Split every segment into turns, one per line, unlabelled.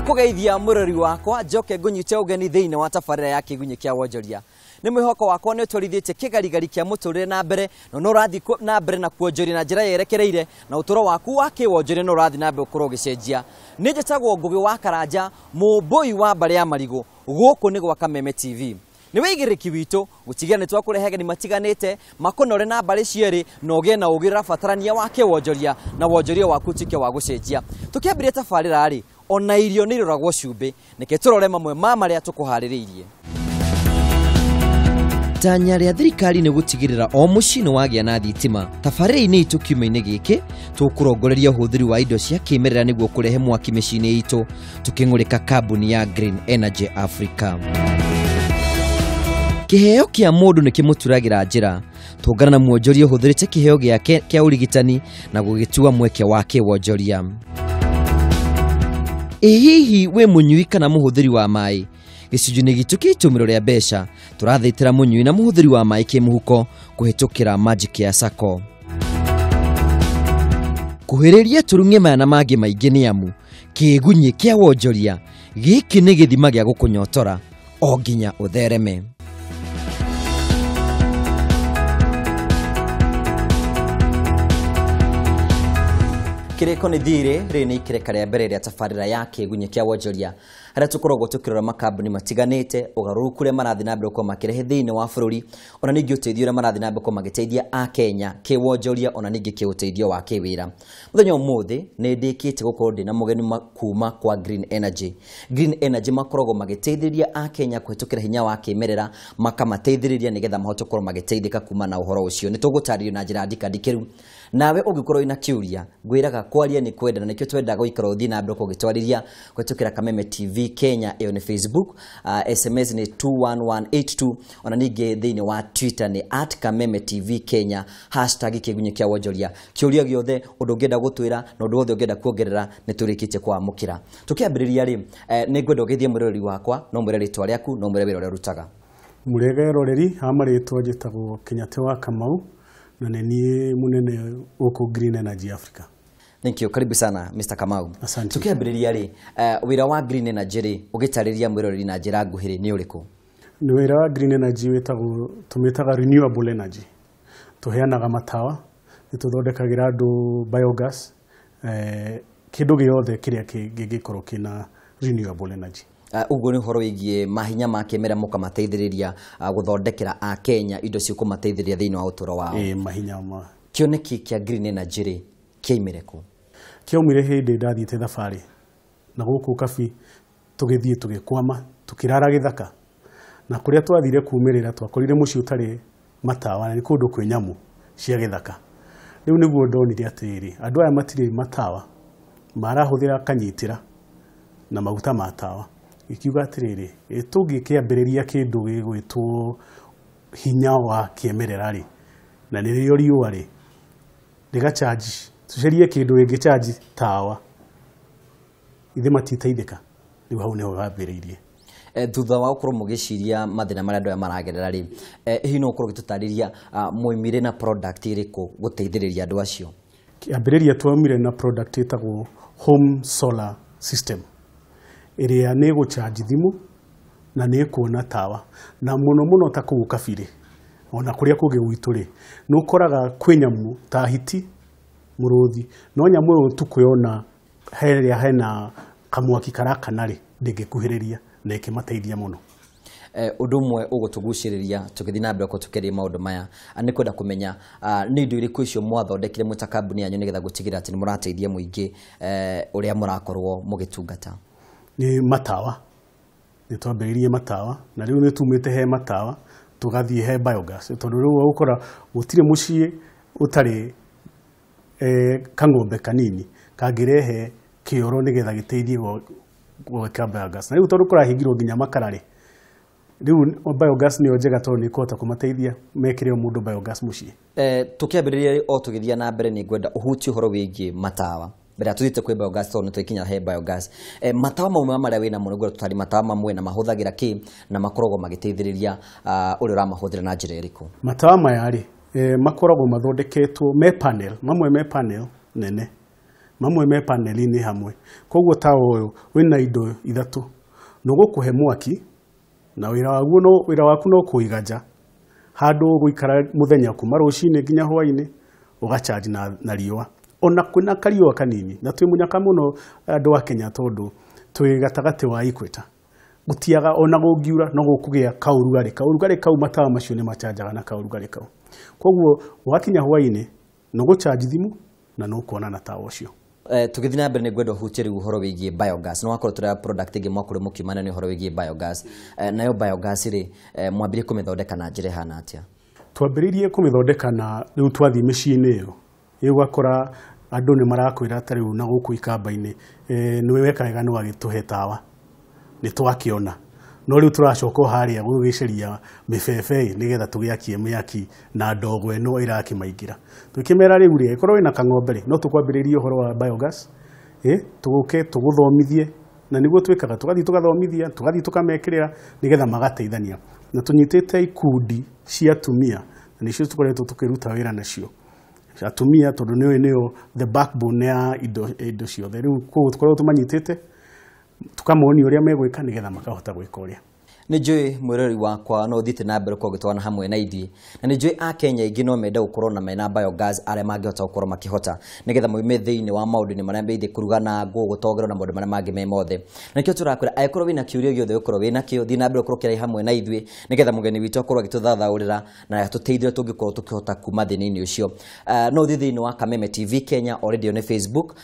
ndakugeithia murori wakwa njoke ngunyite ugeni thiini wa tabarira ya kigunya kia wonjoria ni mwihoko wakwa ni utwarithite kigarigari kia muturire na mbere no urathi na mbere na kuonjoria na njira yerekereire na uturo waku wa kiwonjoria no urathi na mbere ukoro gicenjia ni njitagwo Ngugi wa Karanja mumbui wa mbare ya marigo guku ni gwa Kameme TV ni wigiriki witu gutigira ni twakurehe ni matiganite makonore na mbare cieri no gie na ugira batarania wa kiwonjoria na wonjoria waku tike wa gucenjia tukiambiria tabarira ari ona irio ni roragwo cumbi nike turore mamwe mama ria tukuhaririirie tanya ria thirikari ni gutigirira o mucino wagia na thitima tabarira-ini itu kiumia-ini giki tukurongoreria uhuthiri wa indo cia kimerera niguo kurehe mwaki micini itu tukingurika kambuni ya Green Energy Africa kiheo kia mundu ni kimuturagira njira tungana na muonjoria uhuthirite kiheo giake kia urigitani na gugitua mweke wake wonjoria hihi we munyui kana muhuthiri wa mai gicunjini gitu kiitumiro ria mbeca turathaitira munyui na muhuthiri wa mai kimuhuko kuhitukira Magic ya Sacco kuhiriria turunge maya na mangi maingi ni amu kigunyi kia wonjoria giki ni githima gia gukunyotora o nginya uthereme kireko ni thire rini ikireka ria mbere ria tabarira ya kigunya kia wonjoria haria tukoragwo tukirora makambuni matiganite ugaruku ria marathi na mbere kwa makirehe thiini wa bururi ona ningi uteithio ria marathi na mbere kwa magiteithia a Kenya kiwonjoria ona ningi kiuteithio wa kiwira muthenya umuthi ni ndikite gukorwo ndina mugeni kuma kwa Green Energy makoragwo magiteithĩrĩria a Kenya kuhitukira hinya wa kimerera makamateithĩrĩria nigetha mahote gukorwo magiteithĩka kuma na uhoro ucio ni tugutaririo na njira ndikadikiru nawe ugikorwo ina kiuria ngwiraga kwaria ni kwenda na nikio twenda guikara uthi na mbere kugitwarithia kuhitukira Kameme TV Kenya iyo ni Facebook SMS ni 21182 ona ningi thiini wa Twitter ni @Kameme TV Kenya #kigunya kia wonjoria kiuria giothe undu ngenda gutwira na undu wothe ungenda kuongerera ni turikitie kwa mukira tukiambiriria ri ni ngwenda ugithie murori wakwa no mwire ritwa riaku no mwire wira uria rutaga
murega roreri amaritwa njitagwo Kenyate wa Kamau na ni munene uko Green Energy Africa.
Thank you, karibu sana Mr. Kamau.
Asante.
Tukiambiriria ri wira wa Green Energy ri ugitariria mwirori na njira nguhiri ni uriku?
Ni wira wa Green Energy wetagwo tumetaga renewable energy. Tuheanaga matawa nituthondekagira andu biogas kindu giothe kiria kingikorwo kina renewable energy.
Uguo ni horo wigie mahinya ma kimera muka mateithiriria guthondekera a Kenya indo cia kumateithiriria thiini wa uturo wao.
Mahinya ma
kioneki kia Green Energy ri kiimereku
kiaumire hindi ndathite thabari na guku kabi tugithie tugikwama tukirara githaka na kuria twathire kuumirira twakorire muci utari matawa ni kundu kwi nyamu cia githaka riu niguo ndonire atiri andu aya matire matawa marahuthira kanyitira na maguta matawa ikiuga atiriri tugikiambiriria kindu gigwitwo hinya wa kiemerera ri na nirio riua ri rigachaji tucerie kindu ingichaji tawa ithe matiteithika ni hau ne wabiririe
thutha wa ukorwo mugiciria mathina maria andu maragerera ri hihi no ukorwo gitutariria muimire na product iriku guteithiriria andu acio
kiambiriria twamire na product itagwo home solar system iria ni guchaji thimu na ni kuona tawa na muno ta kuu kabire ona kuria kuge gwituri no koraga kwinyamu ta hiti muruthi no nyamu tukuyona hena kamwaki karakanari ndingikuhiriria na ikimateithia muno
undu mwe ugutuguciriria tugithi na mbere ko tukerie maundu maya ani kwenda kumenya ni indo iriku icio mwathondekire muta kambuni yanyu nigetha gutigira ati ni murateithia muingi uria murakorwo mugitungata
ni matawa ni twambiririe matawa na riu ni tumite he matawa tugathie he biogas tondu riu ukora gutire mucii utari kangombe kanini kagirehe kioro nigetha giteithie gweka biogas na riu tondu kurahingirwo nginya makarari riu biogas ni njega tondu ni kota kumateithia mekire mundu biogas mucii
tukiambiriria o tugithia na mbere ni ngwenda uhuti horo wingi matawa mbere tuthite kwi biogas tondu twikinya he biogas matawa mamwe maria wina muno ngwenda tutari matawa mamwe na mahuthagira ki na makoragwo magiteithiriria uri uramahuthira na njira iriku
matawa maya ri makoragwo mathondeketwo me panel mamwe me panel nene mamwe me paneli-inĩ hamwe. Koguo tawa ũyũ wĩna indo ithatũ, nĩũgũkũhe mwaki na wĩra waku no kũiga nja handũ ũgũikara mũthenya kuma rũcinĩ nginya hwainĩ ũgacharge na riũa. Ona kwĩna kariũa kanini na twĩ mũnyaka mũno andũ a Kenya tondũ twĩ gatagatĩ wa equator. Gũtiaga ona gũngiura no gũkũgĩa kaũrugarĩ kau matawa macio nĩ machanjaga na kaũrugarĩ kau. Koguo wakinya hwainĩ no gũcharge thimũ na no kuona na tawa ũcio.
Tũgĩthiĩ na mbere nĩ ngwenda ũhutie rĩu ũhoro wĩgiĩ biogas. No wakorwo tũrĩa product ĩngĩ mwakorwo mũkiumana nĩ ũhoro wĩgiĩ biogas. Nayo biogas rĩ mwambĩrie kũmĩthondeka na njĩra ĩhana atĩa?
Twambĩrĩirie kũmĩthondeka na rĩu twathiĩ mĩciĩ-inĩ ĩyo. Ũgakora andũ nĩ marakwĩra ta rĩu na gũkũ ikamba-inĩ nĩ weka wega nĩ wagĩtũhe tawa nĩ twakĩona. No rĩu tũracoka harĩa gũgĩceria mĩbebe nĩgetha tũgĩakie mĩaki na ndogo ĩno ĩrakĩmaingĩra. Twĩkĩmera rĩu rĩ ĩkorwo ĩna kang'ombe rĩ no tũkwambĩrĩria ũhoro wa biogas tũgũke tũgũthomithie na nĩguo twĩkaga tũgathiĩ tũgathomithia tũgathiĩ tũkamekĩrĩra nĩgetha magateithania. Na tũnyitĩte ikundi cia atumia na nĩcio tũkoretwo tũkĩruta wĩra nacio. Atumia tondũ nĩyo the backbone ya indo ciothe. Rĩu koguo tũkorwo tũmanyitĩte tukamonia ũrĩa megwĩka nĩgetha makahota gwĩka ũrĩa.
Nĩ njũĩ mwĩrori wakwa no ũthiĩte na mbere ũgĩtwarana hamwe na ithuĩ, na nĩ njũĩ Akenya aingĩ no mende gũkorwo na mena biogas arĩa mangĩhota gũkorwo makĩhota nĩgetha moime thĩinĩ wa maũndũ-inĩ marĩa megiĩ kũruga na ngũ, gũtogerwo na maũndũ marĩa mangĩ me mothe. Na nĩkĩo tũrakwĩra angĩkorwo wĩna kĩũria gĩothe ũkorwo wĩna kĩo, thiĩ na mbere ũkorwo kĩraiha hamwe na ithuĩ nĩgetha mũgeni witũ akorwo agĩtũthathaũrĩra na atũteithie tũngĩkorwo tũkĩhota kuma thĩna-inĩ ũcio. No ũthiĩ thĩinĩ wa Kameme TV Kenya already on Facebook,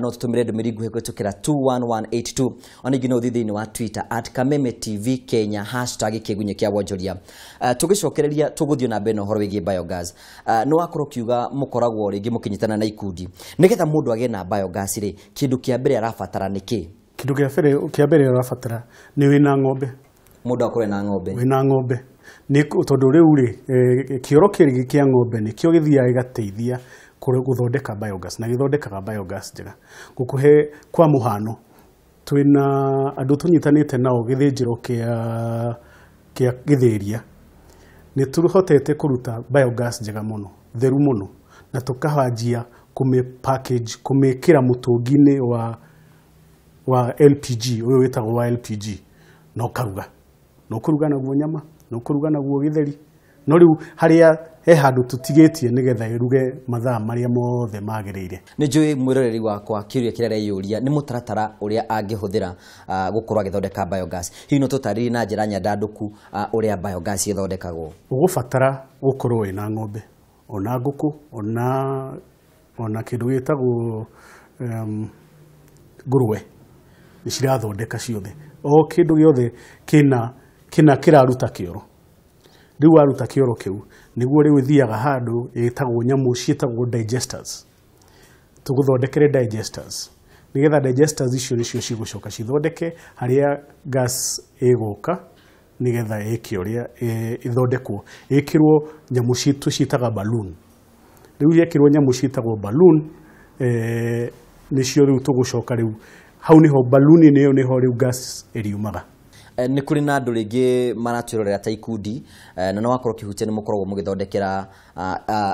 no tũtũmĩre ndũmĩrĩri nguhĩ kũhĩtũkĩra 21182. Ona ningĩ no ũthiĩ thĩinĩ wa Twitter @Kameme TV Kenya #kĩgunyĩ kĩa wonjoria. Tũgĩcokereria tũgũthiĩ na mbere na ũhoro wĩgiĩ biogas. No wakorwo kiuga mũkoragwo rĩngĩ mũkĩnyitana na ikundi nĩgetha mũndũ agĩe na biogas rĩ kĩndũ kĩa mbere arabatara nĩkĩ?
Kĩndũ kĩa mbere arabatara nĩ wĩna ng'ombe.
Mũndũ akorwo na ng'ombe.
Wĩna ng'ombe nĩ tondũ rĩu rĩ kĩoro kĩrĩ kĩa ng'ombe nĩkĩo gĩthiaga gĩgateithia gũthondeka biogas na gĩthondekaga biogas njega. Gũkũhe kwa mũhano twĩna andũ tũnyitanĩte nao gĩthĩnjĩro kĩa Gĩthĩria nĩ tũhotete kũruta biogas njega mũno theru mũno na tũkahanjia package kũmĩkĩra mũtũngi-inĩ wa LPG ũyũ wĩtagwo wa LPG no kũruga naguo nyama no kũruga naguo gĩtheri. No rĩu harĩa he handũ tũtigĩtie nĩgetha ĩruge mathaa marĩa mothe magĩrĩire.
Nĩ njũĩ mwĩroreri wakwa kĩũria kĩrĩa areyũria nĩ mũtaratara ũrĩa angĩhũthĩra gũkorwo agĩthondeka biogas. Hihi no tũtarĩrie na njĩra nyandandũku ũrĩa biogas ĩthondekagwo.
Ũgũbatara gũkorwo wĩna ng'ombe ona ngũkũ ona kĩndũ gĩtagwo ngũrũwe nĩ cirathondeka ciothe. O kĩndũ gĩothe kĩraruta kĩoro. Rĩu waruta kĩoro kĩu nĩguo rĩu thiaga handũ ĩtagwo nyamũ ciĩtagwo digesters. Tũgũthondekere digesters nĩgetha digesters icio nĩcio cigũcoka cithondeke harĩa gas ĩgũka nĩgetha ĩke ũrĩa ĩthondekwo ĩkĩrwo nyamũ citũ ciĩtaga balloon. Rĩu yekĩrwo nyamũ ciĩtagwo balloon nĩcio rĩu tũgũcoka rĩu hau nĩho balloon-inĩ ĩyo nĩho rĩu gas ĩriumaga.
Nĩ kũrĩ na andũ rĩngĩ maratwĩrorera ta ikundi na no wakorwo kĩhutia nĩ mũkoragwo mũgĩthondekera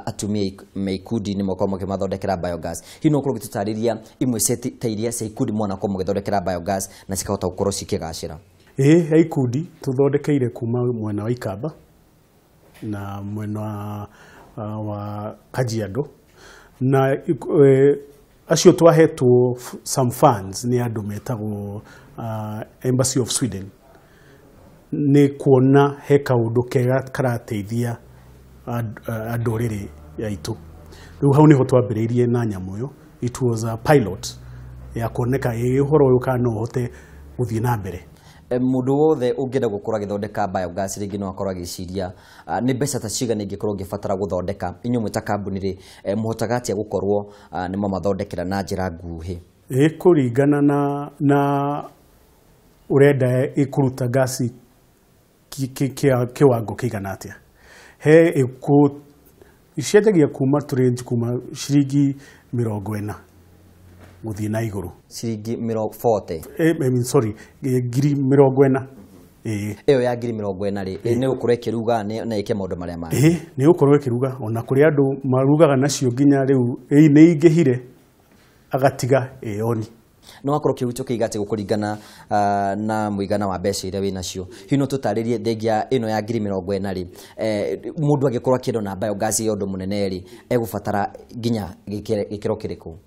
atumia me ikundi nĩ mũkoragwo mũkĩmathondekera biogas. Hihi no ũkorwo ũgĩtũtarĩria imwe ta iria cia ikundi mwanakorwo mũgĩthondekera biogas na cikahota gũkorwo cikĩgacĩra?
He ikundi tũthondekeire kuma mwena wa Ikamba na mwena wa Kajiado na acio twahetwo some funds nĩ andũ metagwo Embassy of Sweden nĩ kuona he kaũndũ kega karateithia andũrĩrĩ aitũ. Rĩu hau nĩho twambĩrĩirie na nyamũ ĩyo. It was a pilot ya kuoneka ũhoro ũyũ kana no ũhote gũthiĩ na mbere.
Mũndũ wothe ũngĩenda gũkorwo agĩthondeka biogas rĩngĩ no akorwo agĩciria nĩ mbeca ta cigana ingĩkorwo ngĩbatara gũthondeka. Inyuĩ mwĩ ta kambuni rĩ mũhotaga atĩa gũkorwo nĩ mamathondekera na njĩra nguhĩ?
Kũringana na ũrenda ĩkũruta gasi kĩwango kĩigana atĩa. He icenjagia kuma range kuma ciringi 40 gũthiĩ na igũrũ.
Ciringi 40?
Sorry, ngiri 40.
Ĩyo ya ngiri 40 rĩ nĩ gũkorwo ĩkĩruga na ĩke maũndũ marĩa mangĩ?
Nĩ gũkorwo ĩkĩruga ona kũrĩ andũ marugaga nacio nginya rĩu nĩ ingĩhire agatiga eoni
no wakorwo kiruto kiigate gukuringana na muigana wa mbeca iria wina cio hino tutaririe thengia ino ya 40 ri mundu agikorwa kindo na biogas yondo munene ri egubatara ginya gikiro kiriku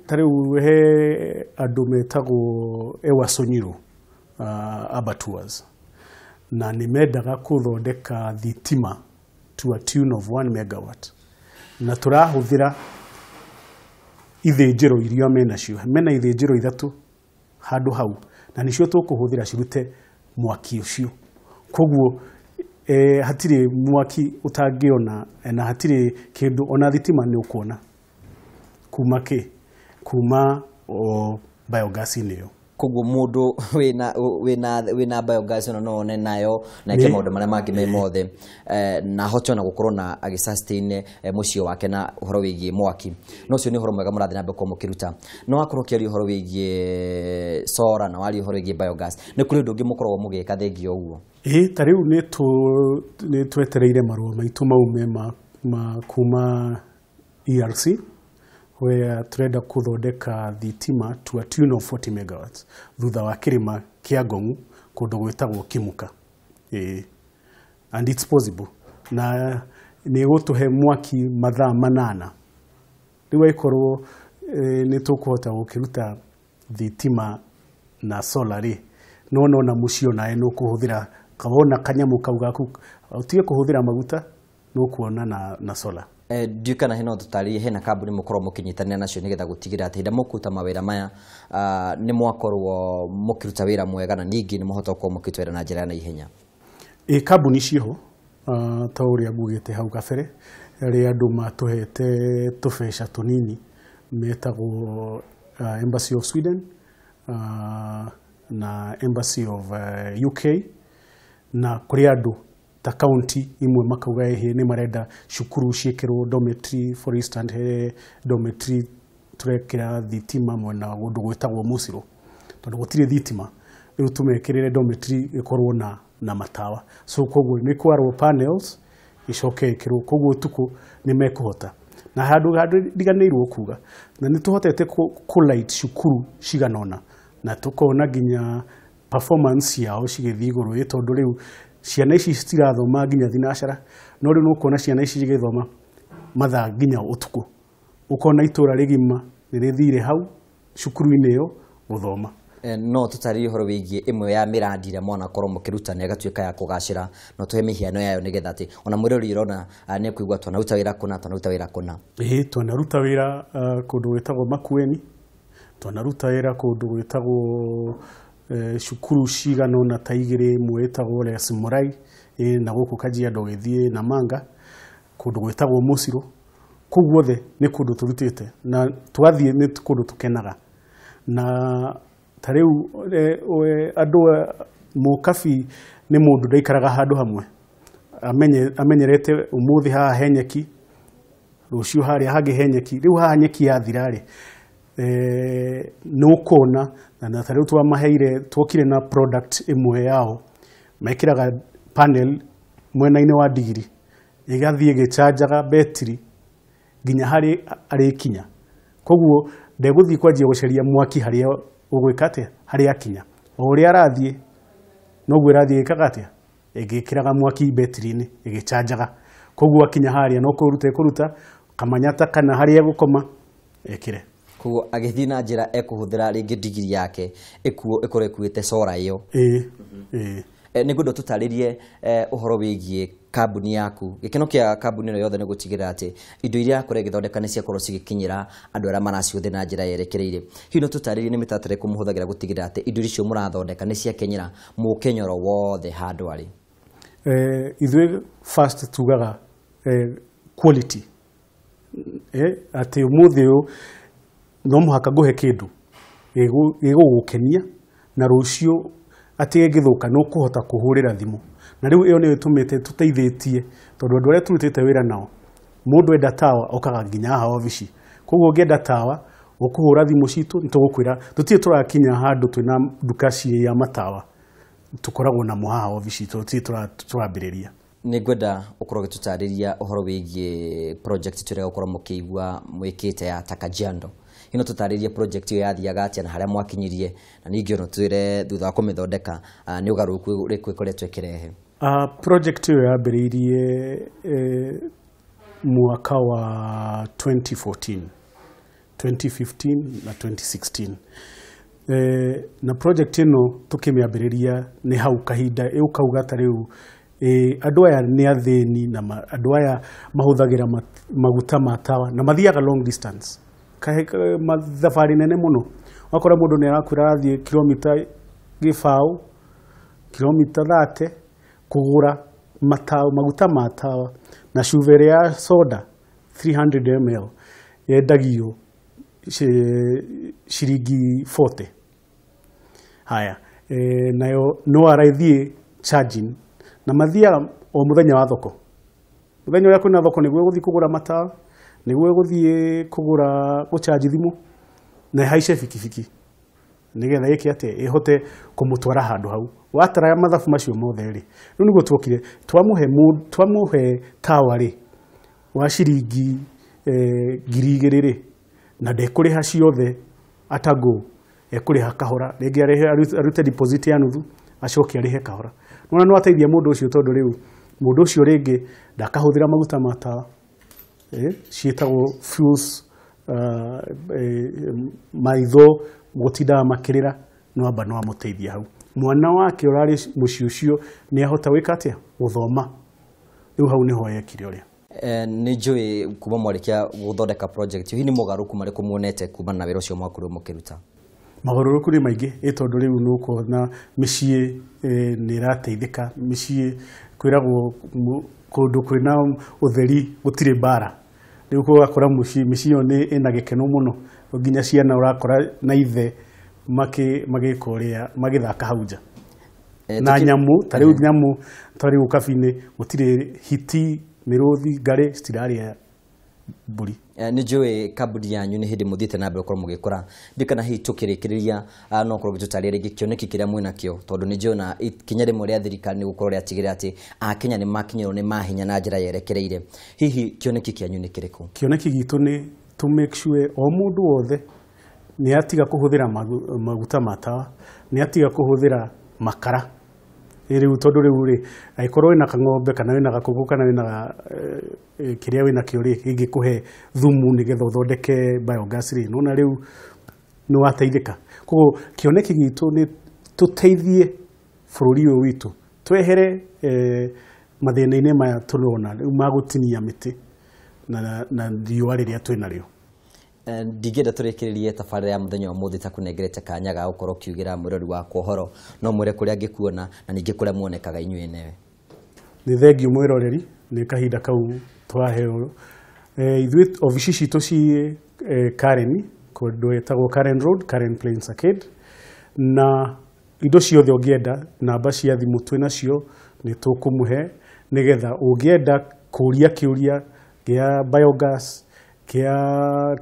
tariu he andu metagwo ewasonyiru abattoirs na ni mendaga kuthondeka thitima to a tune of 1 megawatt na turahuthira ithĩnjĩro iria mena ithĩnjĩro ithatu handu hau na nicio tukuhuthira cirute mwaki ucio koguo hatire mwaki utangiona na hatire kindu ona thitima ni ukuona kuma biogas niyo
koguo mundu wina biogas no one nayo na ke maundu maria mangi me mothe na hoto na gukorwo na agisustain mucio wake na uhoro wigie mwaki no cio ni uhoro mwega murathi na beko mukiruta no akorwo kiari uhoro wigie solar na wali uhoro wigie biogas ni kuri ndungi mukorwo mugika thengio uguo
tariu ni twetereire marua maitu maume ma kuma ERC where turenda kuthondeka thitima to a tune of 40 megawatts thutha wa kirima kia Ngong'u kundu gwitagwo Kimuka and it's possible na ni gutuhe mwaki mathaa 8 riu ikorwo ni tukuhota gukiruta thitima na solar no na mucio nae no kuhuthira kabona kanyamu kau gaku utige kuhuthira maguta no kuona na solar
Dukana hino tutari hena kambuni mukorwo mukinyitania nacio nigetha gutigira ati mukuta mawira maya ni mwakorwo mukiruta wira mwega na ningi ni muhota ko mukitwera na njira na ihenya
kambuni ciho ta uria ngugite hau gabere ri andu matuhete tubesha tunini metagwo Embassy of Sweden na Embassy of UK na kuri andu ta county imwe makauga ni marenda shukuru ciekero dormitory for instance dormitory turekira thitima mwena gundu gwitagwo Musiro tondu gutire thitima riu tumekirire dormitory ikorwo na matawa so koguo ni kwarwo panels icoke ikirwo koguo tuku ni mekuhota na handu diganirwo kuga na ni tuhotete ku light shukuru ciganona na tukona ginya performance yao cigithii iguru tondu riu ciana ici citirathoma nginya thinacara no riu nukuona ciana ici cigithoma mathaa nginya utuku ukona itura rigima nirithire hau cukuru-ini yo guthoma
no tutari horo wigie imwe ya mirandi ira mwana korwo mukirutania gatuika ya kugacira no tuhe mihiano yayo nigetha ati ona mwirori irona ni kuigwa twaruta wira kuna
twanaruta wira kundu gwitagwo Makueni twanaruta wira kundu gwitagwo shukuru cigano na taigire mwetagwo Les Murai na guku Kajiado githie na Manga kundu gwetagwo Musiro kuguothe ni kundu turutite na twathie ni kundu tukenaga na tariu andu mukabi ni mundu ndaikaraga handu hamwe amenyerete umuthi haha henyeki rucio haria hagi henyeki riu haha nyeki yathirari no kona na tariu twamaheire twokire na product imwe yao mekiraga panel mwena-ini wa digiri igathie gicharjaga battery ginya hari kinya koguo ndeguthii kwanjia guceria mwaki haria ugwikate haria akinya o uria arathie no gwirathie ikagatia igikiraga mwaki battery-ini igicharjaga koguo akinya haria no kuruta kamanyata kana haria gukoma ekire
kuo agithii na njira ekuhuthira ringi digiri yake ikore kuite sora iyo ni gundo tutaririe uhoro wigie kambuni yaku gikeno kia kambuni no yothe ni gutigira ati indo iria kore githondeka ni cia korwo cigikinyira andu ara maraciuthe na njira yerekereire hino tutaririe ni mitatare kumuhuthagira gutigira ati indo icio murathondeka ni cia kenyira mukenyoro wothe handu ari
ithwe first tugaga quality ati umuthio no muhaka guhe kindu gigugukenia na rucio atige githuka no kuhota kuhurira thimu na riu iyo ni tumite tuteithitie tondu andu aria turutite wira nao mundu enda tawa okaga nginya ha ofici koguo ngienda tawa ukuhura thimu citu nitugukwira tutie turakinya handu twina nduka ya matawa tukoragwo na muhaha ofici tutie turambiriria
ni gwenda ukorwo gitutariria uhoro wigie project turega ukorwo mukiigua mwikite ya Takajiado ino tutaririe project iyo yathiaga atia na haria mwakinyirie na ningĩ ono twire thutha wa kumithondeka ni ugaruku uriku ikoretwo ikirehe.
Project iyo yambĩrĩirie mwaka wa 2014, 2015 na 2016. Na project ino tukimiambĩrĩria ni hau kahinda ukauga ta riu andũ aya nĩ athĩni na andũ aya mahũthagĩra maguta ma tawa na mathiaga long distance thabarĩ nene mũno. Wakora mũndũ nĩ arakwĩra arathiĩ kilomita gĩbaũ, kilomita 30 kũgũra maguta ma tawa, na cubere ya soda 300 ml yendagio ciringi 40. Haya, nayo no araithie charging na mathiaga o muthenya wa thoko. Muthenya ũrĩa kwĩna thoko nĩguo gũthiĩ kũgũra matawa, nĩguo gũthiĩ kũgũra gũcharge thimũ na haice bikibiki nigetha yake ate ihote kumutwara handu hau. Watara mathabu macio mothe ri riu niguo twokire twamuhe tawa ri wa ciringi 2,000 na ndekuriha ciothe atago ekuriha kahora, rĩngĩ arute deposit ya nuthu acoke arihe kahora. Nona no ateithia mundu ucio tondu riu mundu ucio ringi ndakahuthira maguta ma tawa cietagwo fuels maitho gutinda makirira no amba no amuteithia hau. Mwana wake urari muciĩ ucio ni ahota gwika atia guthoma. Riu hau niho yekire uria
ni njui kuma mwarikia guthondeka project hihi ni mugaruku mariku muonete kuma na wira ucio mwakorwo mukiruta.
Magarũrũku nĩ maingĩ tondu riu nuko na mĩciĩ nĩ irateithĩka, mĩciĩ kwĩragwo kũndũ kwĩna ũtheri gũtirĩ mbara. Riu gũgakora mĩciĩ ĩyo nĩ ĩna gĩkeno mũno, nginya ciana ũrakora na ithe magĩka ũrĩa magĩthaka hau nja. Na nyamu ta riu nyamu ta riu kabi-inĩ gũtirĩ hiti, mĩrũthi, ngarĩ citirarĩa mburi.
Ni njui kambuni yanyu ni hindi muthite na mbere korwo mugikora ndikana hi tukirikiriria no korwo gitutari ringi kioneki kiria mwina kio tondu ni njui na kinya rimwe ria thirikari ni gukorwo ria tigire ati Kenya ni makinyirwo ni mahinya na njira yerekereire. Hihi kioneki kianyu ni kiriku?
Kioneki gitu ni to make sure o mundu wothe ni atiga kuhuthira maguta ma tawa, ni atiga kuhuthira makara. Riu tondu riu ri aikorwo wina kang'ombe kana wina gakuku kana wina kiria wina kio ri gingikuhe thumu nigetha uthondeke biogas ri nona riu ni wateithika. Koguo kioneki gitu ni tuteithie bururi uyu witu twehere mathina-inĩ maya turona riu magutinia miti na riũa rĩrĩa twina rio.
Ndigenda turikiririe tabarĩra ya muthenya wa muthi ta kunengerete kanya ga gukorwo kiugira mwirori wa kohoro no mwire kuria ngikuona na ningi kuria muonekaga inyuĩ enewe.
Ni thengiũ mwiroreri ni kahinda kau twaheo ithuĩ ofici citũ ci Karen kũndũ etagwo Karen Road, Karen Plains Arcade, na indo ciothe ũngĩenda namba cia thimũ twĩnacio ni tũkũmũhe nigetha ũngĩenda kũria kĩũria gĩa biogas kia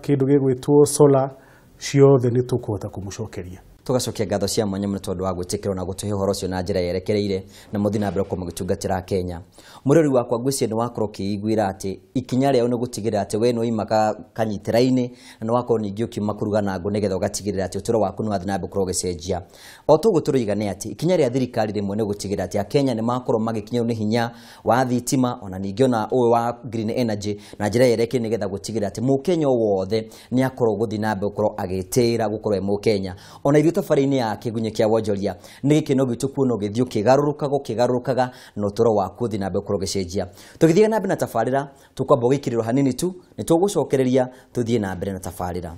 kindu gigwitwo solar ciothe ni tukuhota kumucokeria.
Tugacokia ngatho cia mwanya mũno tondu wa gwitikirwo na gutuhe uhoro ucio na njira yerekereire na muthi na mbere kuma gitungatira Kenya. Murori wakwa ngwĩciria ni wakorwo kiiguira ati ikinya rĩao ni gutigirira ati we no imaka kanyitiraini na no wakorwo ningi ukiuma kuruga na ngo nigetha ugatigirira ati uturo waku ni wathi na mbere kurwo gicenjia. O tuguo turoigane ati ikinya rĩa thirikari rimwe ni gutigirira ati Kenya ni makorwo magikinywo ni hinya wa thitima ona ningi ona uyu wa green energy na njira yerekereire nigetha gutigirira ati mukenya wothe ni akorwo guthi na mbere kurwo agitira gukorwo e mukenya. Ona tafari-inĩ ya kĩgunyo kĩa wonjoria nĩ gĩkeno gitũ kuona ũgĩthiĩ ũkĩgarũrũkaga na ũtũro waku ũthi na mbere ũkorwo ũgĩcenjia. Tũgĩthiĩ na mbere na tabarĩra tũkwamba gũikĩrĩrwo hanini tu nĩ tũgũcokereria tũthiĩ na mbere na tabarĩra.